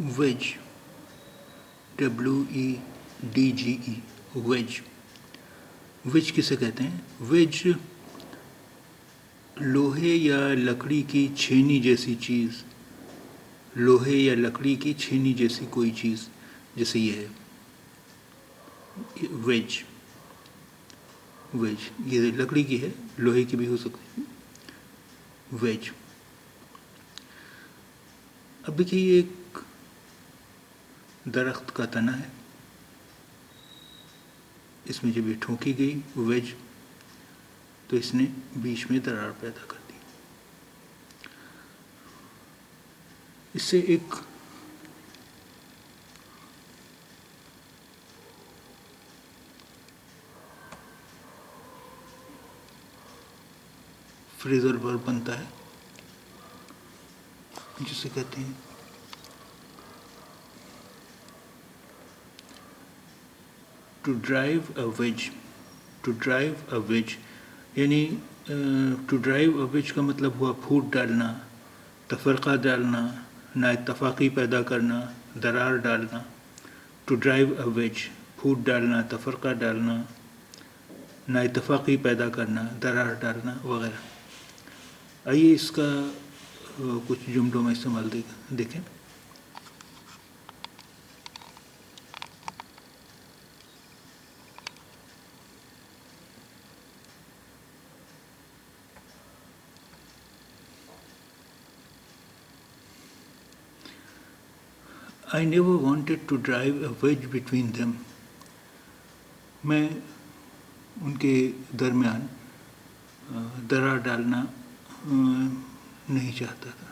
Veg WEDGE veg. Veg کسے کہتے ہیں؟ ویج لوہے یا لکڑی کی چھینی جیسی چیز، لوہے یا لکڑی کی چھینی جیسی کوئی چیز جیسے یہ ہے ویج. ویج یہ لکڑی کی ہے، لوہے کی بھی ہو سکتی ہے. ویج. اب دیکھیے یہ ایک درخت کا تنا ہے، اس میں جب یہ ٹھونکی گئی ویج تو اس نے بیچ میں درار پیدا کر دی. اس سے ایک فریزر ورب بنتا ہے جسے کہتے ہیں to drive a wedge. To drive a wedge یعنی ٹو ڈرائیو اے ویج کا مطلب ہوا پھوٹ ڈالنا، تفرقہ ڈالنا، نا اتفاقی پیدا کرنا، درار ڈالنا. ٹو ڈرائیو اے ویج پھوٹ ڈالنا، تفرقہ ڈالنا، نا اتفاقی پیدا کرنا، درار ڈالنا وغیرہ. آئیے اس کا کچھ جملوں میں استعمال دیکھیں. I never wanted to drive a wedge between them. میں ان کے درمیان درار ڈالنا نہیں چاہتا تھا،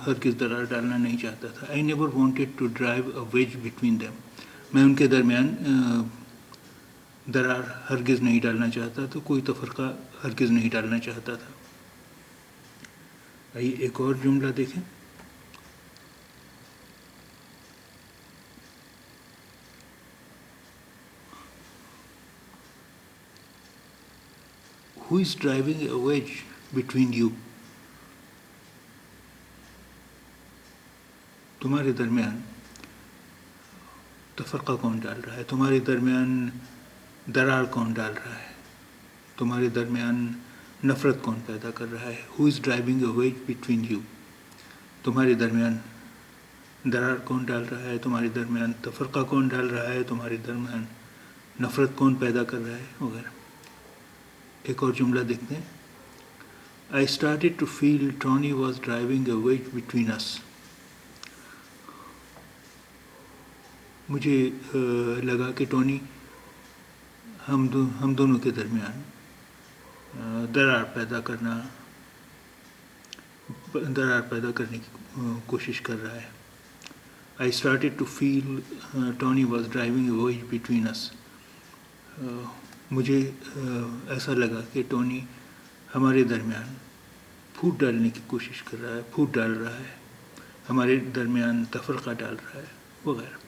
ہرگز درار ڈالنا نہیں چاہتا تھا. I never wanted to drive a wedge between them. میں ان کے درمیان درار ہرگز نہیں ڈالنا چاہتا تھا، کوئی تفرقہ ہرگز نہیں ڈالنا چاہتا تھا. آئیے ایک اور جملہ دیکھیں. Who is driving a wedge between you? تمہارے درمیان تفرقہ کون ڈال رہا ہے؟ تمہارے درمیان درار کون ڈال رہا ہے؟ تمہارے درمیان نفرت کون پیدا کر رہا ہے؟ Who is driving a wedge between you? تمہارے درمیان درار کون ڈال رہا ہے؟ تمہارے درمیان تفرقہ کون ڈال رہا ہے؟ تمہارے درمیان نفرت کون پیدا کر رہا ہے وغیرہ. ایک اور جملہ دیکھتے ہیں. I started to feel Tony was driving a wedge between us. مجھے لگا کہ ٹونی ہم دونوں کے درمیان درار پیدا کرنے کی کوشش کر رہا ہے. I started to feel Tony was driving a wedge between us. مجھے ایسا لگا کہ ٹونی ہمارے درمیان پھوٹ ڈالنے کی کوشش کر رہا ہے، پھوٹ ڈال رہا ہے، ہمارے درمیان تفرقہ ڈال رہا ہے وغیرہ.